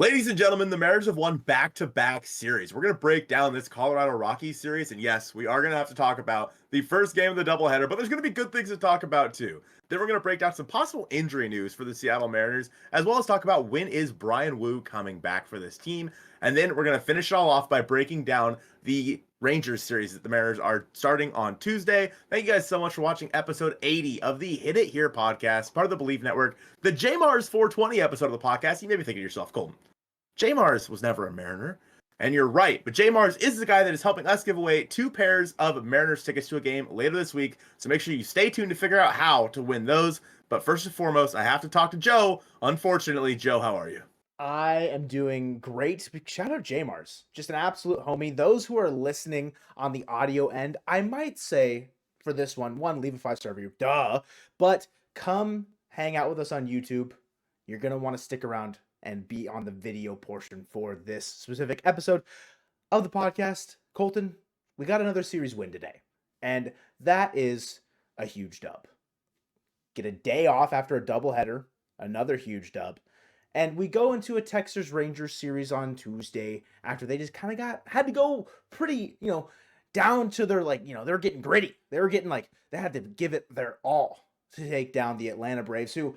Ladies and gentlemen, the Mariners have won back-to-back series. We're going to break down this Colorado Rockies series, and yes, we are going to have to talk about the first game of the doubleheader, but there's going to be good things to talk about too. Then we're going to break down some possible injury news for the Seattle Mariners, as well as talk about when is Bryan Woo coming back for this team, and then we're going to finish it all off by breaking down the Rangers series that the Mariners are starting on Tuesday. Thank you guys so much for watching episode 80 of the Hit It Here podcast, part of the Bleav Network, the JMars 420 episode of the podcast. You may be thinking to yourself, Colton, J Mars was never a Mariner. And you're right, but J Mars is the guy that is helping us give away 2 pairs of Mariners tickets to a game later this week. So make sure you stay tuned to figure out how to win those. But first and foremost, I have to talk to Joe. Unfortunately, Joe, how are you? I am doing great. Shout out J Mars, just an absolute homie. Those who are listening on the audio end, I might say for this one, leave a 5-star review, duh. But come hang out with us on YouTube. You're going to want to stick around and be on the video portion for this specific episode of the podcast. Colton, we got another series win today, and that is a huge dub. Get a day off after a doubleheader, another huge dub, and we go into a Texas Rangers series on Tuesday after they just kind of had to go pretty, down to their, they were getting gritty. They were getting they had to give it their all to take down the Atlanta Braves, who,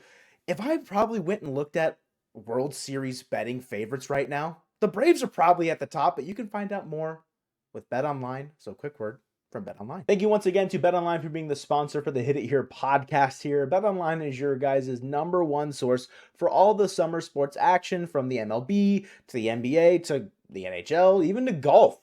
if I probably went and looked at World Series betting favorites right now, the Braves are probably at the top, but you can find out more with BetOnline. So quick word from BetOnline. Thank you once again to BetOnline for being the sponsor for the Hit It Here podcast here. BetOnline is your guys' #1 source for all the summer sports action, from the MLB to the NBA to the NHL, even to golf.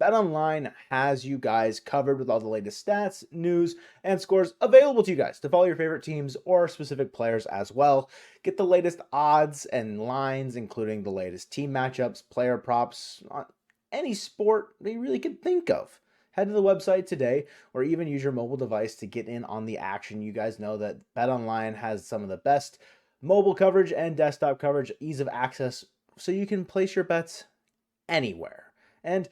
BetOnline has you guys covered with all the latest stats, news, and scores available to you guys to follow your favorite teams or specific players as well. Get the latest odds and lines, including the latest team matchups, player props, on any sport that you really could think of. Head to the website today, or even use your mobile device to get in on the action. You guys know that BetOnline has some of the best mobile coverage and desktop coverage, ease of access, so you can place your bets anywhere. And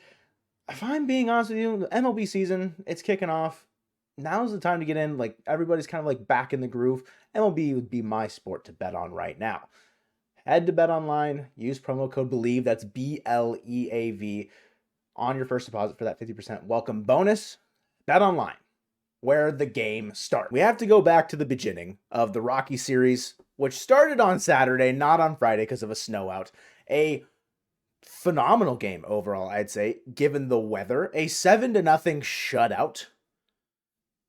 if I'm being honest with you, the MLB season, it's kicking off. Now's the time to get in. Everybody's kind of back in the groove. MLB would be my sport to bet on right now. Head to BetOnline, use promo code Bleav, that's BLEAV, on your first deposit for that 50% welcome bonus. BetOnline, where the game starts. We have to go back to the beginning of the Rocky series, which started on Saturday, not on Friday because of a snow out. A phenomenal game overall, I'd say, given the weather. A 7-0 shutout.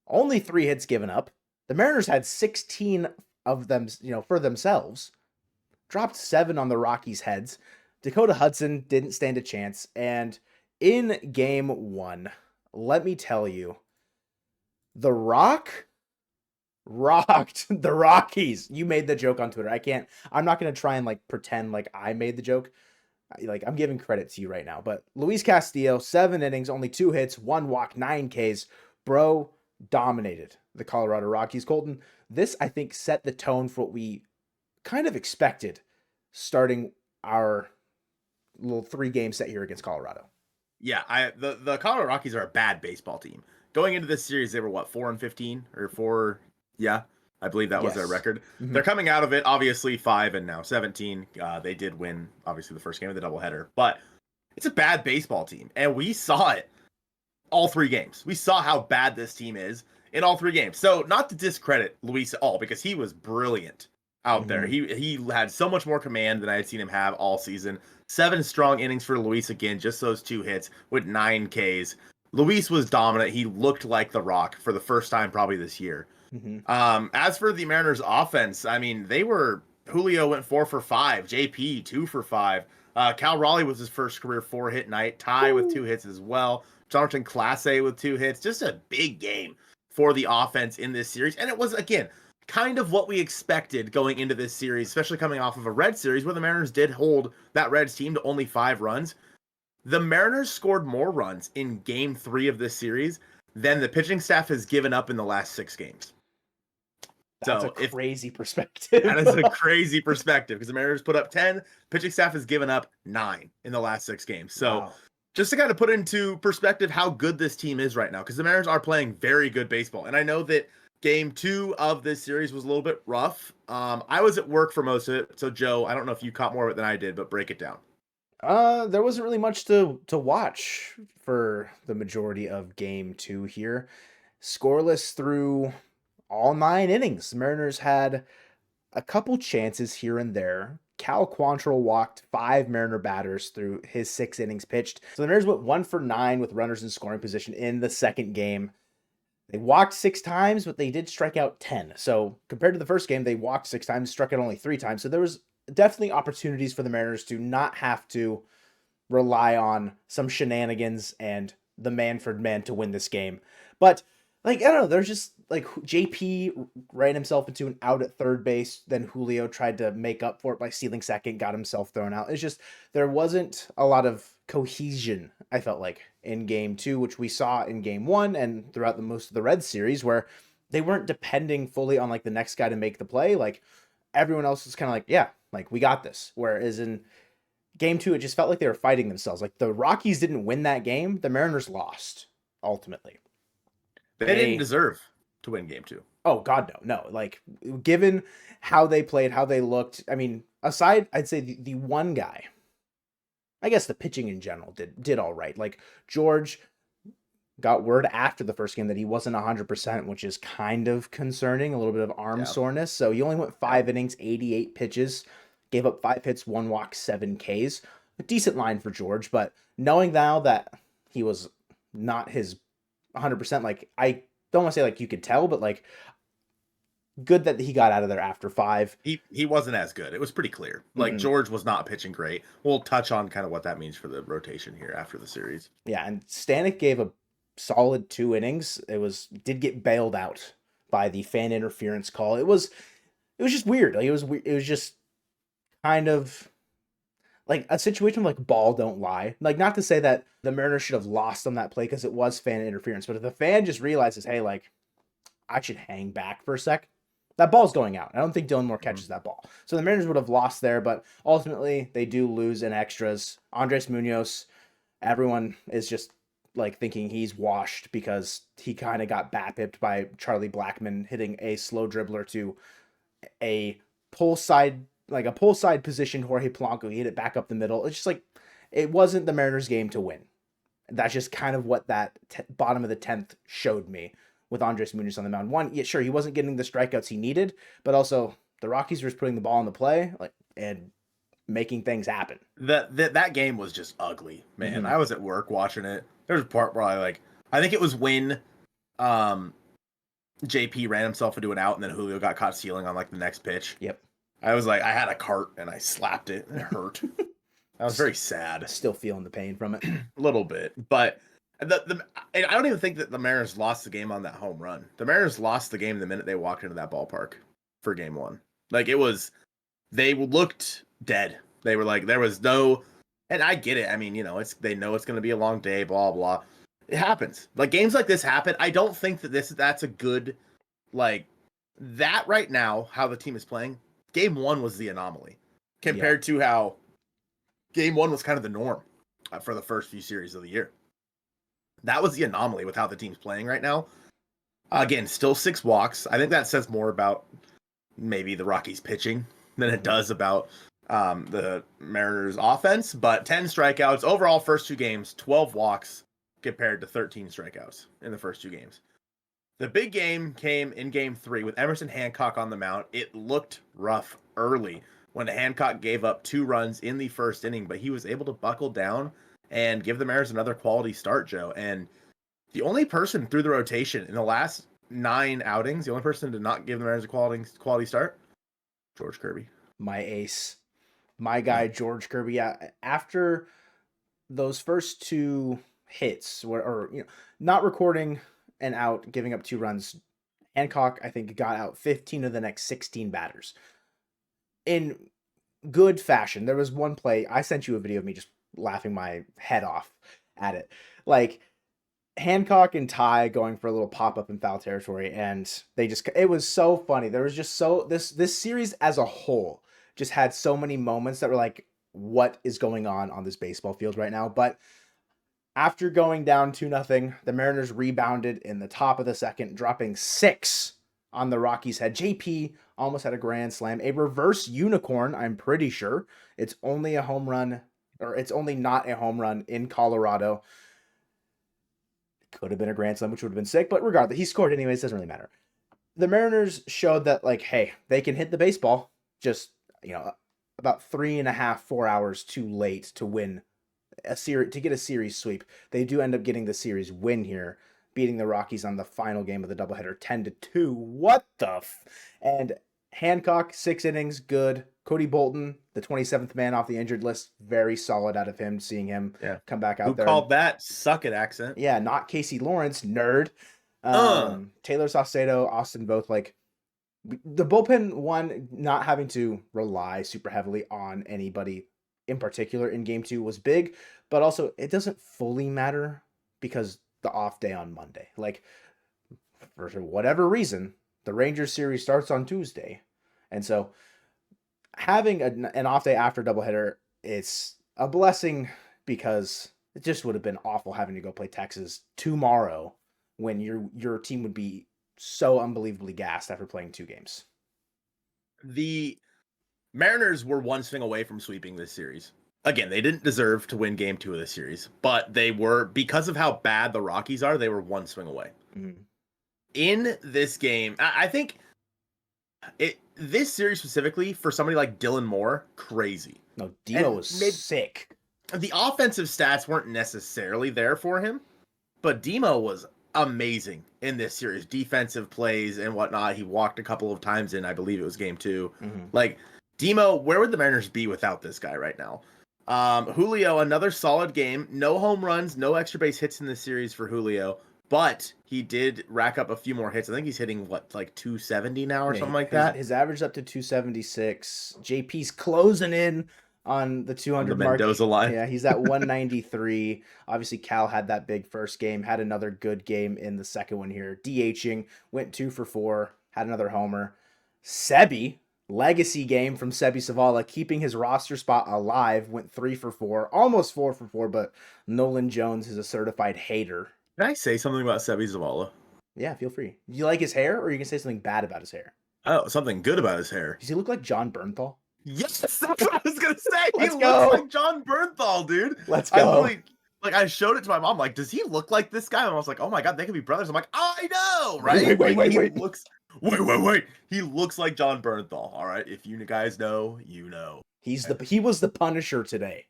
Only 3 hits given up. The Mariners had 16 of them, for themselves. Dropped 7 on the Rockies' heads. Dakota Hudson didn't stand a chance. And in game 1, let me tell you, The Rock rocked the Rockies. You made the joke on Twitter. I'm not going to try and pretend like I made the joke. I'm giving credit to you right now, but Luis Castillo, 7 innings, only 2 hits, 1 walk, 9 Ks. Bro dominated the Colorado Rockies. Colton, this, I think, set the tone for what we kind of expected starting our little 3-game set here against Colorado. Yeah, the Colorado Rockies are a bad baseball team. Going into this series, they were 4-15 or 4? Yeah, I Bleav that was their record. Mm-hmm. They're coming out of it, obviously 5 and now 17. They did win, obviously, the first game of the doubleheader, but it's a bad baseball team, and we saw it all 3 games. We saw how bad this team is in all 3 games. So not to discredit Luis at all, because he was brilliant out there. He had so much more command than I had seen him have all season. 7 strong innings for Luis again, just those 2 hits with 9 Ks. Luis was dominant. He looked like The Rock for the first time probably this year. As for the Mariners offense, Julio went 4 for 5, JP 2 for 5. Cal Raleigh was his first career 4-hit night. Ty with 2 hits as well. Jonathan Clase with 2 hits. Just a big game for the offense in this series. And it was, again, kind of what we expected going into this series, especially coming off of a Reds series where the Mariners did hold that Reds team to only 5 runs. The Mariners scored more runs in game 3 of this series than the pitching staff has given up in the last 6 games. That's a crazy perspective. That is a crazy perspective, because the Mariners put up 10, pitching staff has given up 9 in the last 6 games. So just to kind of put into perspective how good this team is right now, because the Mariners are playing very good baseball. And I know that Game 2 of this series was a little bit rough. I was at work for most of it, so Joe, I don't know if you caught more of it than I did, but break it down. There wasn't really much to watch for the majority of game 2 here. Scoreless through all 9 innings. The Mariners had a couple chances here and there. Cal Quantrill walked 5 Mariner batters through his 6 innings pitched. So the Mariners went 1 for 9 with runners in scoring position in the second game. They walked 6 times, but they did strike out 10. So compared to the first game, they walked 6 times, struck out only 3 times. So there was definitely opportunities for the Mariners to not have to rely on some shenanigans and the Manfred man to win this game. But like, I don't know, there's just like JP ran himself into an out at third base. Then Julio tried to make up for it by stealing second, got himself thrown out. It's just, there wasn't a lot of cohesion, I felt like, in game 2, which we saw in game 1 and throughout the most of the Red series, where they weren't depending fully on like the next guy to make the play. Like everyone else was kind of like, yeah, like we got this. Whereas in game 2, it just felt like they were fighting themselves. Like the Rockies didn't win that game. The Mariners lost ultimately. They didn't deserve to win game 2. Oh God, no. Like given how they played, how they looked, I mean, aside, I'd say the one guy, I guess the pitching in general did all right. Like George got word after the first game that he wasn't 100%, which is kind of concerning, a little bit of arm soreness. So he only went 5 innings, 88 pitches, gave up 5 hits, 1 walk, 7 Ks. A decent line for George, but knowing now that he was not his 100%, like I don't want to say like you could tell, but like good that he got out of there after 5. He wasn't as good. It was pretty clear. Like George was not pitching great. We'll touch on kind of what that means for the rotation here after the series. Yeah, and Stanek gave a solid 2 innings. Did get bailed out by the fan interference call. It was just weird. Like it was just kind of like a situation like ball don't lie. Like not to say that the Mariners should have lost on that play because it was fan interference, but if the fan just realizes, hey, like I should hang back for a sec, that ball's going out. I don't think Dylan Moore catches that ball. So the Mariners would have lost there, but ultimately they do lose in extras. Andres Munoz, everyone is just like thinking he's washed because he kind of got bat-pipped by Charlie Blackmon hitting a slow dribbler to a pull side position Jorge Polanco. He hit it back up the middle. It's just like, it wasn't the Mariners game to win. That's just kind of what that bottom of the 10th showed me with Andres Munoz on the mound. One, yeah, sure, he wasn't getting the strikeouts he needed, but also the Rockies were just putting the ball in the play and making things happen. That game was just ugly, man. I was at work watching it. There was a part where I think it was when JP ran himself into an out and then Julio got caught stealing on like the next pitch. Yep. I was like, I had a cart and I slapped it and it hurt. I was very sad. Still feeling the pain from it. A little bit. But I don't even think that the Mariners lost the game on that home run. The Mariners lost the game the minute they walked into that ballpark for game 1. Like they looked dead. They were like, there was no, and I get it. I mean, they know it's going to be a long day, blah, blah. It happens. Like games like this happen. I don't think that that's a good, like that right now, how the team is playing. Game 1 was the anomaly compared to how game 1 was kind of the norm for the first few series of the year. That was the anomaly with how the team's playing right now. Again, still 6 walks. I think that says more about maybe the Rockies pitching than it does about the Mariners offense, but 10 strikeouts overall first 2 games, 12 walks compared to 13 strikeouts in the first 2 games. The big game came in game 3 with Emerson Hancock on the mound. It looked rough early when Hancock gave up 2 runs in the first inning, but he was able to buckle down and give the Mariners another quality start, Joe. And the only person through the rotation in the last 9 outings, the only person to not give the Mariners a quality start, George Kirby. My ace. My guy, George Kirby. Yeah, after those first 2 hits, not recording an out, giving up 2 runs, Hancock, I think, got out 15 of the next 16 batters. In good fashion. There was one play, I sent you a video of me just laughing my head off at it. Like, Hancock and Ty going for a little pop-up in foul territory, and it was so funny. There was just this series as a whole just had so many moments that were like, what is going on this baseball field right now? But after going down 2-0, the Mariners rebounded in the top of the second, dropping 6 on the Rockies' head. JP almost had a grand slam, a reverse unicorn. I'm pretty sure it's only a home run, or it's only not a home run in Colorado. Could have been a grand slam, which would have been sick, but regardless, he scored anyways. Doesn't really matter. The Mariners showed that, like, hey, they can hit the baseball, just, about 3.5, 4 hours too late to win a series, to get a series sweep. They do end up getting the series win here, beating the Rockies on the final game of the doubleheader 10-2. What the and Hancock, 6 innings, good. Cody Bolton, the 27th man off the injured list, very solid out of him, seeing him come back out there. Who called that? Suck it accent. Yeah, not Casey Lawrence, nerd. Taylor Saucedo, Austin Voth, like, the bullpen, one, not having to rely super heavily on anybody in particular in game 2 was big, but also it doesn't fully matter because the off day on Monday. Like, for whatever reason, the Rangers series starts on Tuesday. And so having an off day after doubleheader, it's a blessing because it just would have been awful having to go play Texas tomorrow when your team would be so unbelievably gassed after playing 2 games. The Mariners were one swing away from sweeping this series. Again, they didn't deserve to win game 2 of this series, but they were, because of how bad the Rockies are, they were one swing away. Mm-hmm. In this game, I think this series specifically, for somebody like Dylan Moore, crazy. No, Dino was sick. The offensive stats weren't necessarily there for him, but Demo was amazing in this series. Defensive plays and whatnot. He walked a couple of times in, I believe it was game 2. Mm-hmm. Like, Demo, where would the Mariners be without this guy right now? Julio, another solid game. No home runs, no extra base hits in this series for Julio, but he did rack up a few more hits. I think he's hitting, like 270 now or something like that? His average up to 276. JP's closing in on the 200 mark. Mendoza line. Yeah, he's at 193. Obviously, Cal had that big first game, had another good game in the second one here. DHing, went 2 for 4, had another homer. Sebi, legacy game from Sebi Savala, keeping his roster spot alive, went 3 for 4, almost 4 for 4, but Nolan Jones is a certified hater. Can I say something about Sebi Zavala? Yeah, feel free. Do you like his hair, or you can say something bad about his hair? Oh, something good about his hair. Does he look like John Bernthal? Yes, that's what I was going to say. He looks like John Bernthal, dude. Let's go. I showed it to my mom, like, does he look like this guy? And I was like, oh my God, they could be brothers. I'm like, I know, right? Wait. Wait. He looks like John Bernthal, all right? If you guys know, you know. He was the Punisher today.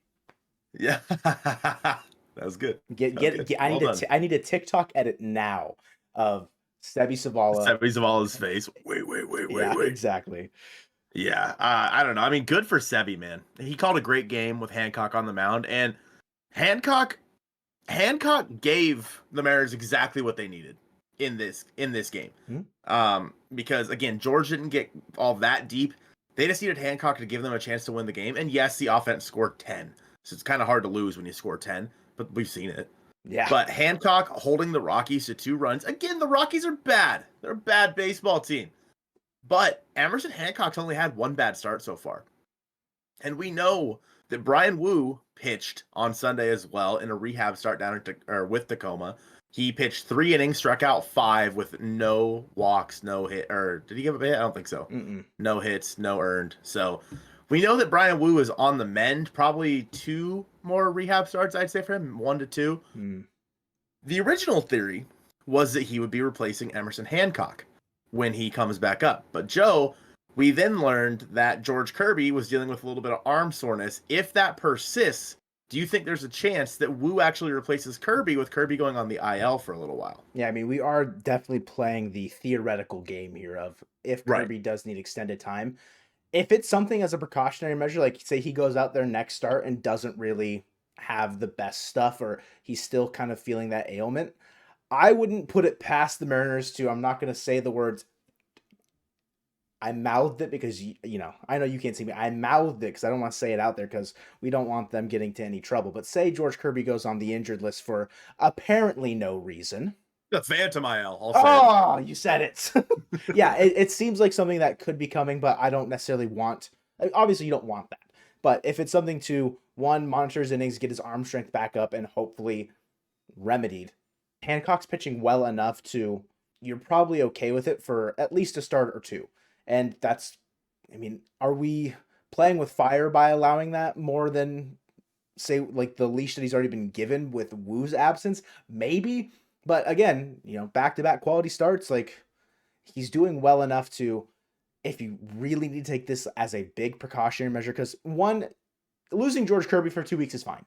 Yeah. That was good. I need a TikTok edit now of Sebi Savala. Sebi Zavala's face. Wait. Exactly. Yeah, I don't know. I mean, good for Sebi, man. He called a great game with Hancock on the mound, and Hancock gave the Mariners exactly what they needed in this game. Mm-hmm. Because again, George didn't get all that deep. They just needed Hancock to give them a chance to win the game. And yes, the offense scored 10, so it's kind of hard to lose when you score 10. But we've seen it. Yeah. But Hancock holding the Rockies to 2 runs. Again, the Rockies are bad. They're a bad baseball team. But Emerson Hancock's only had 1 bad start so far. And we know that Brian Wu pitched on Sunday as well in a rehab start down with Tacoma. He pitched 3 innings, struck out 5 with no walks, no hit. Or did he give a hit? I don't think so. Mm-mm. No hits, no earned. So we know that Brian Wu is on the mend. Probably 2 more rehab starts, I'd say, for him. 1 to 2. Mm. The original theory was that he would be replacing Emerson Hancock when he comes back up. But Joe, we then learned that George Kirby was dealing with a little bit of arm soreness. If that persists, do you think there's a chance that Wu actually replaces Kirby, with Kirby going on the IL for a little while? Yeah, I mean, we are definitely playing the theoretical game here of if Kirby does need extended time. If it's something as a precautionary measure, like say he goes out there next start and doesn't really have the best stuff, or he's still kind of feeling that ailment, I wouldn't put it past the Mariners to, I'm not going to say the words, I mouthed it because, I know you can't see me. I mouthed it because I don't want to say it out there because we don't want them getting to any trouble. But say George Kirby goes on the injured list for apparently no reason. The Phantom IL. You said it. Yeah, it seems like something that could be coming, but I don't necessarily want. Obviously, you don't want that. But if it's something to, one, monitor his innings, get his arm strength back up, and hopefully remedied, Hancock's pitching well enough to you're probably okay with it for at least a start or two. And that's, I mean, are we playing with fire by allowing that more than, say, like the leash that he's already been given with Woo's absence? Maybe. But again, back to back quality starts, like he's doing well enough to, if you really need to take this as a big precautionary measure, because one, losing George Kirby for 2 weeks is fine.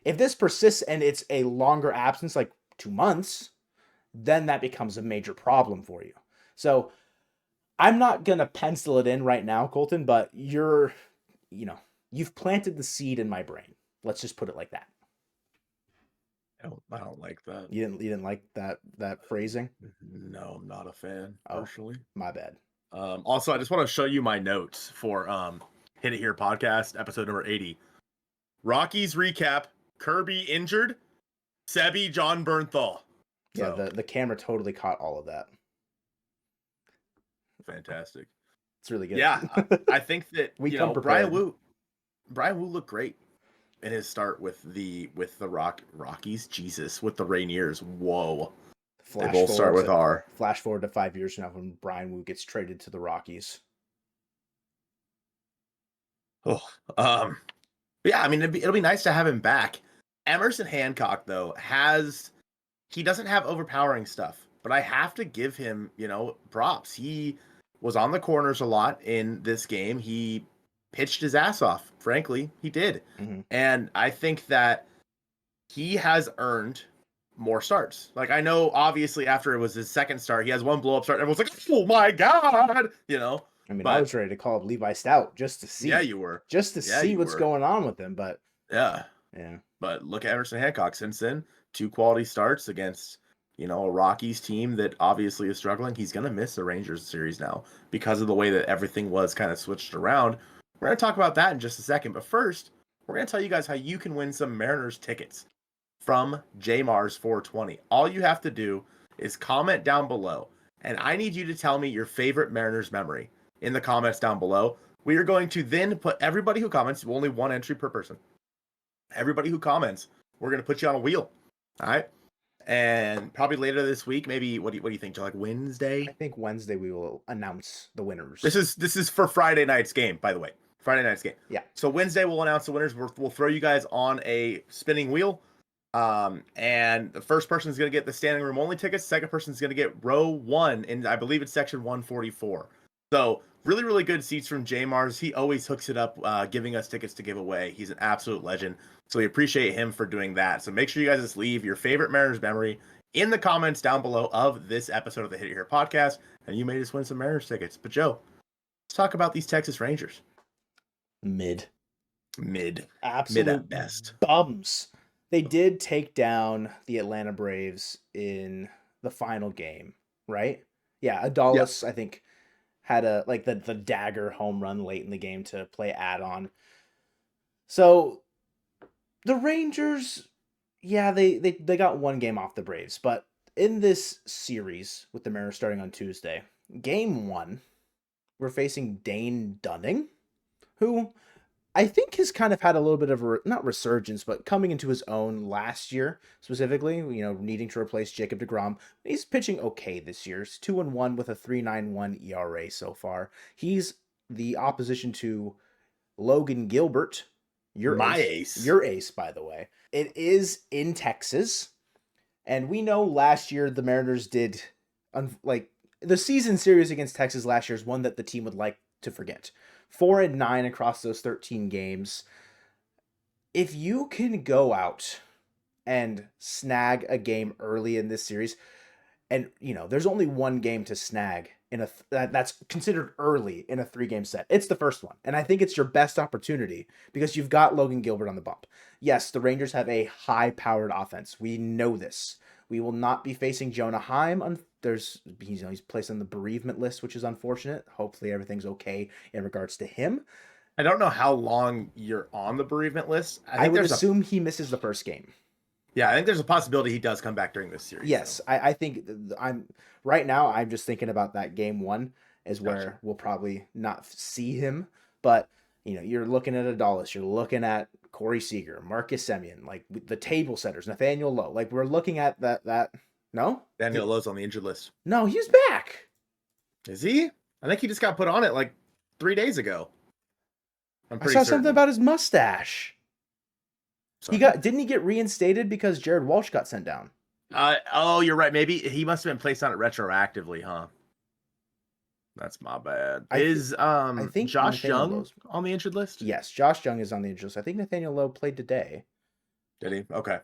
If this persists and it's a longer absence, like 2 months, then that becomes a major problem for you. So I'm not going to pencil it in right now, Colton, but you've planted the seed in my brain. Let's just put it like that. I don't like that. You didn't like that phrasing? No, I'm not a fan, Oh, personally. my bad. Also, I just want to show you my notes for Hit It Here podcast, episode number 80. Rockies recap, Kirby injured, Sebi, John Bernthal. Yeah, the camera totally caught all of that. Fantastic. It's really good. Yeah, I think that Brian Wu looked great in his start with the Rockies. Jesus, with the Rainiers. Whoa. They both start with R. Flash forward to 5 years from now when Brian Wu gets traded to the Rockies. Oh, yeah, I mean, it'll be nice to have him back. Emerson Hancock, though, he doesn't have overpowering stuff, but I have to give him, props. He was on the corners a lot in this game. He pitched his ass off, frankly. He did. Mm-hmm. And I think that he has earned more starts. Like, I know, obviously, after it was his second start, he has one blow-up start, and everyone's like, oh my God! I mean, I was ready to call up Levi Stout just to see. Yeah, you were. Just to see what's going on with him, but... Yeah. Yeah. But look at Emerson Hancock since then. 2 quality starts against, a Rockies team that obviously is struggling. He's going to miss the Rangers series now because of the way that everything was kind of switched around. We're going to talk about that in just a second. But first, we're going to tell you guys how you can win some Mariners tickets from JMars 420. All you have to do is comment down below. And I need you to tell me your favorite Mariners memory in the comments down below. We are going to then put everybody who comments, only 1 entry per person. Everybody who comments, we're going to put you on a wheel. All right. And probably later this week, maybe, what do you think? Like Wednesday? I think Wednesday we will announce the winners. This is for Friday night's game, by the way. Friday night's game. Yeah. So Wednesday we'll announce the winners. We'll throw you guys on a spinning wheel. And the first person is going to get the standing room only tickets. Second person is going to get row 1, and I believe it's section 144. So really, really good seats from JMars. He always hooks it up, giving us tickets to give away. He's an absolute legend. So we appreciate him for doing that. So make sure you guys just leave your favorite Mariners memory in the comments down below of this episode of the Hit It Here podcast, and you may just win some Mariners tickets. But Joe, let's talk about these Texas Rangers. Mid. Absolute mid at best. Bums. They did take down the Atlanta Braves in the final game, right? Yeah, Adolis, I think, had the dagger home run late in the game to play add-on. So the Rangers, yeah, they got 1 game off the Braves, but in this series with the Mariners starting on Tuesday, game 1, we're facing Dane Dunning, who I think has kind of had a little bit of not resurgence, but coming into his own last year, specifically, needing to replace Jacob deGrom. He's pitching okay this year. He's 2-1 with a 3.91 ERA so far. He's the opposition to Logan Gilbert, your ace, by the way. It is in Texas, and we know last year the Mariners did, the season series against Texas last year is one that the team would like to forget. 4-9 across those 13 games. If you can go out and snag a game early in this series, and there's only 1 game to snag in that's considered early in a 3-game set. It's the first one, and I think it's your best opportunity because you've got Logan Gilbert on the bump. Yes, the Rangers have a high-powered offense. We know this. We will not be facing Jonah Heim. He's placed on the bereavement list, which is unfortunate. Hopefully everything's okay in regards to him. I don't know how long you're on the bereavement list. I would assume he misses the first game. Yeah, I think there's a possibility he does come back during this series. Yes, so. I think I'm just thinking about that game 1 is where we'll probably not see him. But you're looking at Adolis, you're looking at Corey Seager, Marcus Semien, like the table setters, Nathaniel Lowe. Like we're looking at that No? Daniel Lowe's on the injured list. No, he's back. Is he? I think he just got put on it like 3 days ago. I'm I pretty saw certain. something about his mustache. Sorry. Didn't he get reinstated because Jared Walsh got sent down? Oh, you're right. Maybe he must have been placed on it retroactively, huh? That's my bad. I think Josh Nathaniel Young Lowe's... on the injured list? Yes, Josh Young is on the injured list. I think Nathaniel Lowe played today. Did he? Okay.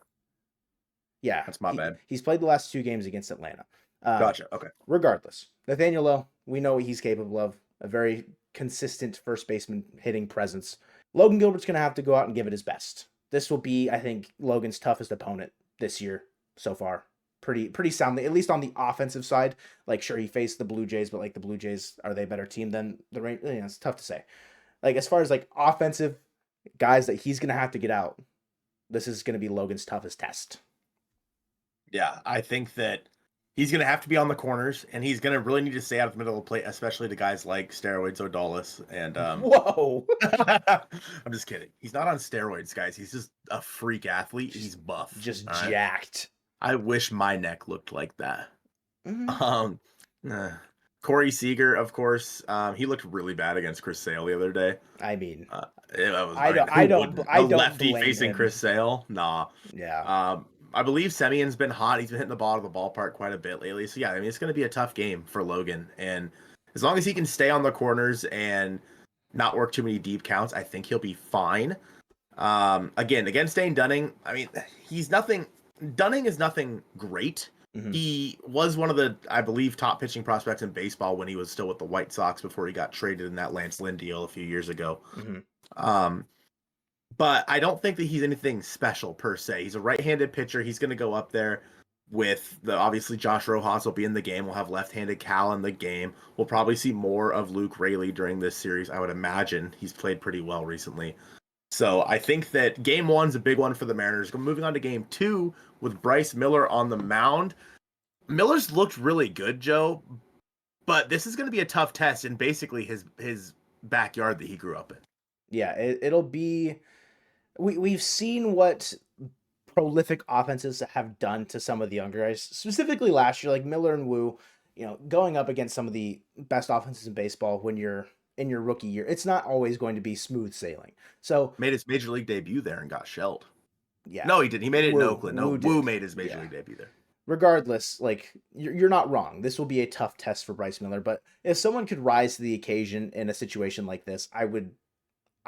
Yeah. That's my bad. He's played the last 2 games against Atlanta. Gotcha. Okay. Regardless, Nathaniel Lowe, we know what he's capable of. A very consistent first baseman hitting presence. Logan Gilbert's going to have to go out and give it his best. This will be, I think, Logan's toughest opponent this year so far. Pretty soundly, at least on the offensive side. Like, sure, he faced the Blue Jays, but like the Blue Jays, are they a better team than the Rangers? You know, it's tough to say. Like, as far as like offensive guys that he's going to have to get out, this is going to be Logan's toughest test. Yeah, I think that he's going to have to be on the corners, and he's going to really need to stay out of the middle of the plate, especially to guys like Steroids Odalis. And Whoa! I'm just kidding. He's not on steroids, guys. He's just a freak athlete. He's buff. Just jacked. I wish my neck looked like that. Mm-hmm. Corey Seager, of course, he looked really bad against Chris Sale the other day. I mean, I don't lefty facing him. Chris Sale. Nah. Yeah. I Bleav Semion's been hot. He's been hitting the ball of the ballpark quite a bit lately. So yeah, I mean, it's going to be a tough game for Logan. And as long as he can stay on the corners and not work too many deep counts, I think he'll be fine. Again, against Dane Dunning, I mean, Dunning is nothing great. Mm-hmm. He was one of the, I Bleav, top pitching prospects in baseball when he was still with the White Sox before he got traded in that Lance Lynn deal a few years ago. Mm-hmm. But I don't think that he's anything special per se. He's a right-handed pitcher. He's going to go up there with obviously Josh Rojas will be in the game. We'll have left-handed Cal in the game. We'll probably see more of Luke Raley during this series. I would imagine he's played pretty well recently. So I think that game 1's a big one for the Mariners. Moving on to game 2 with Bryce Miller on the mound. Miller's looked really good, Joe, but this is going to be a tough test in basically his backyard that he grew up in. Yeah, it'll be... We've seen what prolific offenses have done to some of the younger guys, specifically last year, like Miller and Wu, going up against some of the best offenses in baseball when you're in your rookie year. It's not always going to be smooth sailing. So made his major league debut there and got shelled. Yeah. No, he didn't. He made it in Oakland. No, Wu made his major league debut there. Regardless, like you're not wrong. This will be a tough test for Bryce Miller, but if someone could rise to the occasion in a situation like this, I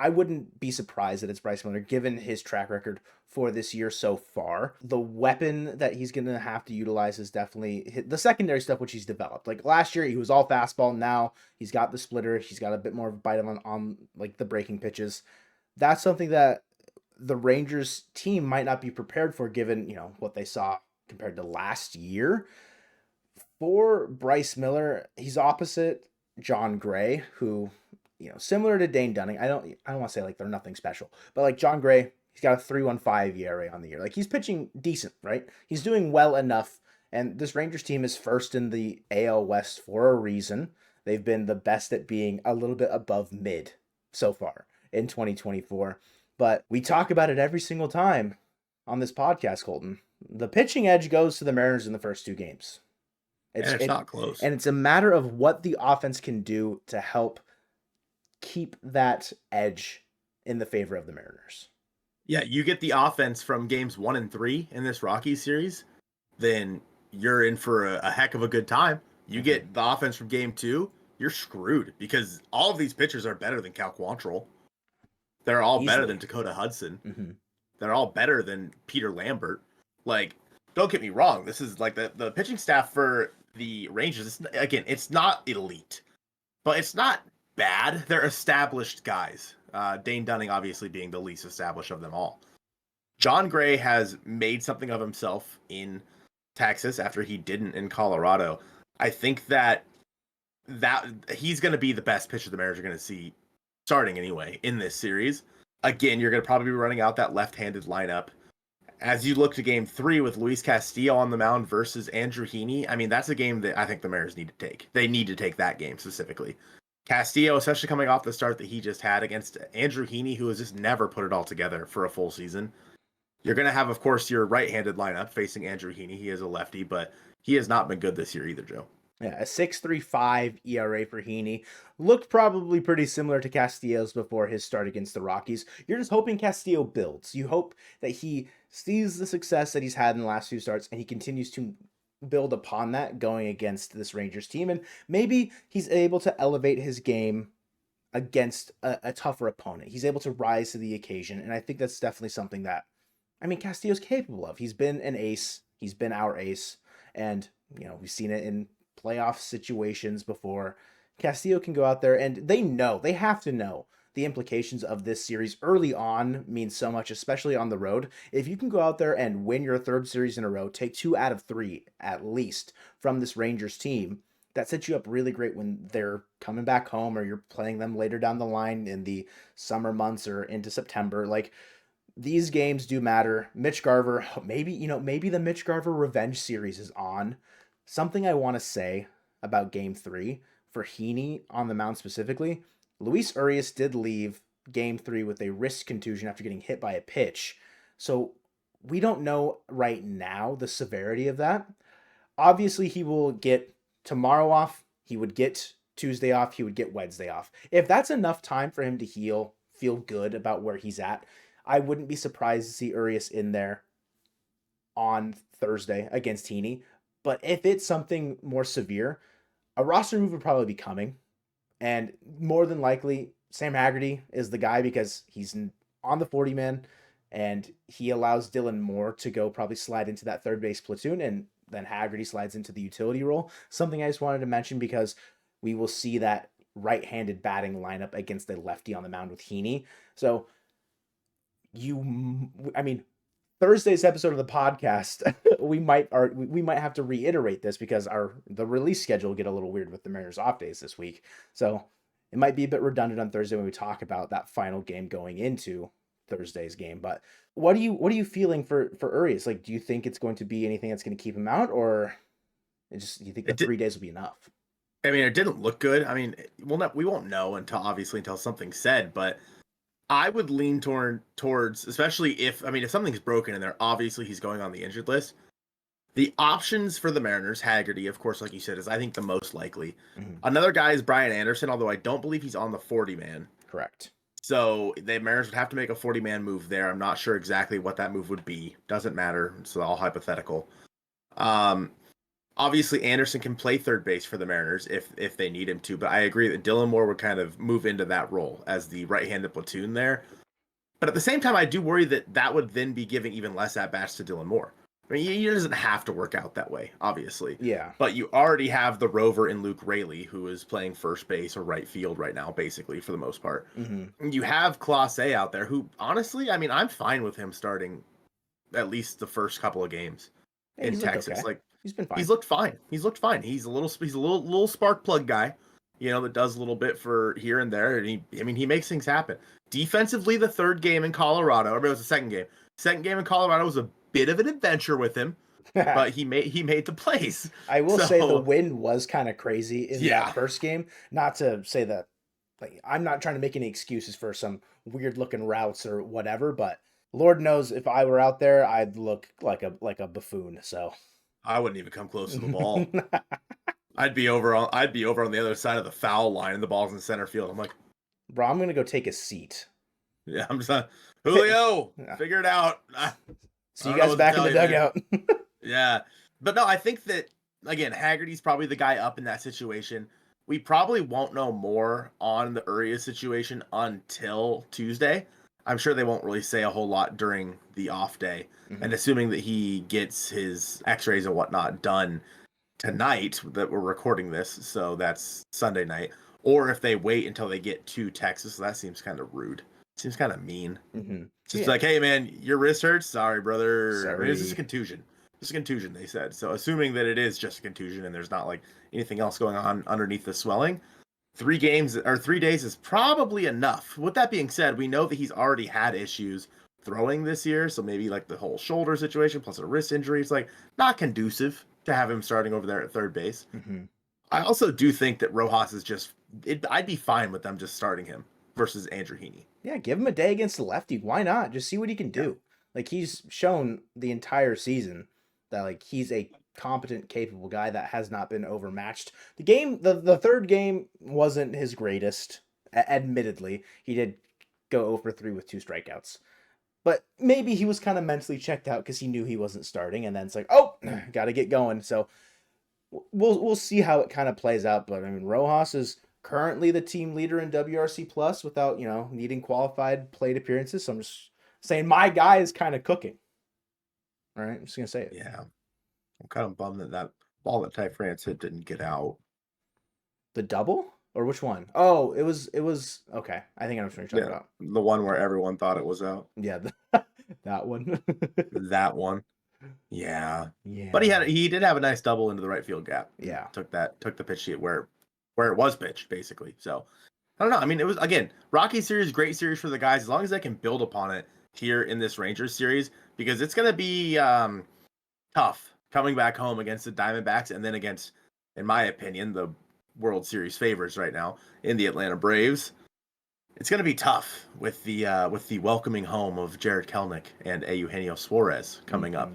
wouldn't be surprised that it's Bryce Miller, given his track record for this year so far. The weapon that he's going to have to utilize is definitely the secondary stuff, which he's developed. Like last year, he was all fastball. Now he's got the splitter. He's got a bit more bite on like the breaking pitches. That's something that the Rangers team might not be prepared for, given, what they saw compared to last year. For Bryce Miller, he's opposite John Gray, who... similar to Dane Dunning, I don't want to say like they're nothing special, but like John Gray, he's got a 3.15 ERA on the year. Like he's pitching decent, right? He's doing well enough. And this Rangers team is first in the AL West for a reason. They've been the best at being a little bit above mid so far in 2024. But we talk about it every single time on this podcast, Colton. The pitching edge goes to the Mariners in the first 2 games. It's not close. And it's a matter of what the offense can do to help keep that edge in the favor of the Mariners. Yeah, you get the offense from games 1 and 3 in this Rockies series, then you're in for a heck of a good time. You get the offense from game 2, you're screwed because all of these pitchers are better than Cal Quantrill. They're all better than Dakota Hudson. Mm-hmm. They're all better than Peter Lambert. Like, don't get me wrong. This is like the pitching staff for the Rangers. It's not elite, but it's not bad. They're established guys. Dane Dunning obviously being the least established of them all. John Gray has made something of himself in Texas after he didn't in Colorado. I think that he's going to be the best pitcher the Mariners are going to see starting anyway in this series. Again, you're going to probably be running out that left-handed lineup. As you look to game 3 with Luis Castillo on the mound versus Andrew Heaney, I mean, that's a game that I think the Mariners need to take. They need to take that game specifically. Castillo, especially coming off the start that he just had against Andrew Heaney, who has just never put it all together for a full season. You're going to have, of course, your right-handed lineup facing Andrew Heaney. He is a lefty, but he has not been good this year either, Joe. Yeah, a 6.35 ERA for Heaney. Looked probably pretty similar to Castillo's before his start against the Rockies. You're just hoping Castillo builds. You hope that he sees the success that he's had in the last few starts and he continues to build upon that going against this Rangers team. And maybe he's able to elevate his game against a tougher opponent. He's able to rise to the occasion. And I think that's definitely something that, I mean, Castillo's capable of. He's been an ace. He's been our ace. And, you know, we've seen it in playoff situations before. Castillo can go out there and they have to know the implications of this series early on means so much, especially on the road. If you can go out there and win your third series in a row, take 2 out of 3 at least from this Rangers team, that sets you up really great when they're coming back home or you're playing them later down the line in the summer months or into September. Like, these games do matter. Mitch Garver, maybe the Mitch Garver revenge series is on. Something I want to say about game 3 for Heaney on the mound specifically, Luis Urias did leave game 3 with a wrist contusion after getting hit by a pitch. So we don't know right now the severity of that. Obviously, he will get tomorrow off. He would get Tuesday off. He would get Wednesday off. If that's enough time for him to heal, feel good about where he's at, I wouldn't be surprised to see Urias in there on Thursday against Heaney. But if it's something more severe, a roster move would probably be coming. And more than likely, Sam Haggerty is the guy because he's on the 40-man and he allows Dylan Moore to go probably slide into that third base platoon, and then Haggerty slides into the utility role. Something I just wanted to mention because we will see that right-handed batting lineup against a lefty on the mound with Heaney. So Thursday's episode of the podcast, we might have to reiterate this because the release schedule will get a little weird with the Mariners off days this week. So it might be a bit redundant on Thursday when we talk about that final game going into Thursday's game. But what are you feeling for Urias? Like, do you think it's going to be anything that's going to keep him out, or do you think the 3 days will be enough? I mean, it didn't look good. I mean, we won't know until something's said, but I would lean towards, especially if something's broken in there, obviously he's going on the injured list. The options for the Mariners, Haggerty, of course, like you said, is I think the most likely. Mm-hmm. Another guy is Brian Anderson, although I don't believe he's on the 40-man. Correct. So the Mariners would have to make a 40-man move there. I'm not sure exactly what that move would be. Doesn't matter. It's all hypothetical. Obviously, Anderson can play third base for the Mariners if they need him to, but I agree that Dylan Moore would kind of move into that role as the right-handed platoon there. But at the same time, I do worry that would then be giving even less at-bats to Dylan Moore. I mean, he doesn't have to work out that way, obviously. Yeah. But you already have the rover in Luke Raley, who is playing first base or right field right now, basically, for the most part. Mm-hmm. You have Clase out there, who, honestly, I mean, I'm fine with him starting at least the first couple of games in Texas. Okay. Like, he's been fine. He's looked fine. He's a little spark plug guy, that does a little bit for here and there. And he makes things happen. Defensively, the third game in Colorado, it was the second game. Second game in Colorado was a bit of an adventure with him, but he made the plays. I will say the wind was kind of crazy in that first game. Not to say that, like, I'm not trying to make any excuses for some weird looking routes or whatever, but Lord knows if I were out there, I'd look like a buffoon. So I wouldn't even come close to the ball. I'd be over on the other side of the foul line, and the ball's in center field. I'm like, bro, I'm gonna go take a seat. Yeah, I'm just not, Julio, figure it out. See you guys back in the dugout. Yeah, but no, I think that again, Haggerty's probably the guy up in that situation. We probably won't know more on the Urias situation until Tuesday. I'm sure they won't really say a whole lot during the off day. Mm-hmm. And assuming that he gets his x-rays and whatnot done tonight that we're recording this, so that's Sunday night, or if they wait until they get to Texas, that seems kind of rude. Seems kind of mean. Mm-hmm. Just like, hey, man, your wrist hurts? Sorry, brother. Sorry. I mean, this is a contusion. This is a contusion, they said. So assuming that it is just a contusion and there's not like anything else going on underneath the swelling, 3 days is probably enough. With that being said, we know that he's already had issues throwing this year, so maybe like the whole shoulder situation plus a wrist injury is like not conducive to have him starting over there at third base. Mm-hmm. I also do think that Rojas is I'd be fine with them just starting him versus Andrew Heaney. Yeah, give him a day against the lefty. Why not? Just see what he can do. Like, he's shown the entire season that, like, he's a competent, capable guy that has not been overmatched. The third game wasn't his greatest, admittedly. He did go 0 for 3 with 2 strikeouts. But maybe he was kind of mentally checked out because he knew he wasn't starting, and then it's like, oh, got to get going. So we'll see how it kind of plays out. But I mean, Rojas is currently the team leader in WRC plus without needing qualified plate appearances. So I'm just saying my guy is kind of cooking. All right, I'm just gonna say it. Yeah, I'm kind of bummed that ball that Ty France hit didn't get out. The double or which one? Oh, it was okay. I think I know what you're talking about. The one where everyone thought it was out. Yeah, that one. That one. Yeah. Yeah. But he did have a nice double into the right field gap. Yeah. Took the pitch sheet where it was pitched, basically. So I don't know. I mean, it was, again, Rocky series, great series for the guys, as long as they can build upon it here in this Rangers series, because it's gonna be tough coming back home against the Diamondbacks and then against, in my opinion, the World Series favorites right now in the Atlanta Braves. It's going to be tough with the welcoming home of Jared Kelenic and Eugenio Suarez coming up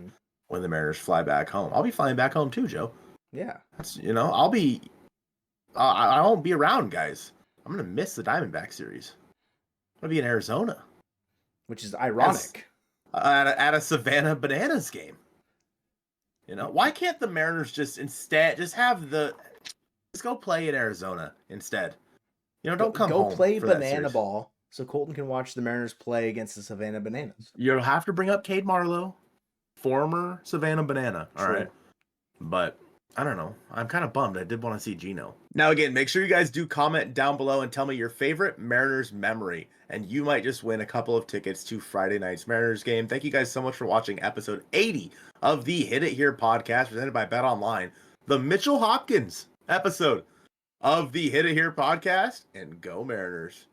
when the Mariners fly back home. I'll be flying back home too, Joe. Yeah. I won't be around, guys. I'm going to miss the Diamondback series. I'm going to be in Arizona. Which is ironic. At a Savannah Bananas game. Why can't the Mariners just go play in Arizona instead? Don't come home. Go play banana ball so Colton can watch the Mariners play against the Savannah Bananas. You'll have to bring up Cade Marlowe, former Savannah Banana. All right. But I don't know. I'm kind of bummed. I did want to see Gino. Now, again, make sure you guys do comment down below and tell me your favorite Mariners memory, and you might just win a couple of tickets to Friday night's Mariners game. Thank you guys so much for watching episode 80 of the Hit It Here podcast presented by Bet Online, the Mitchell Hopkins episode of the Hit It Here podcast, and go Mariners.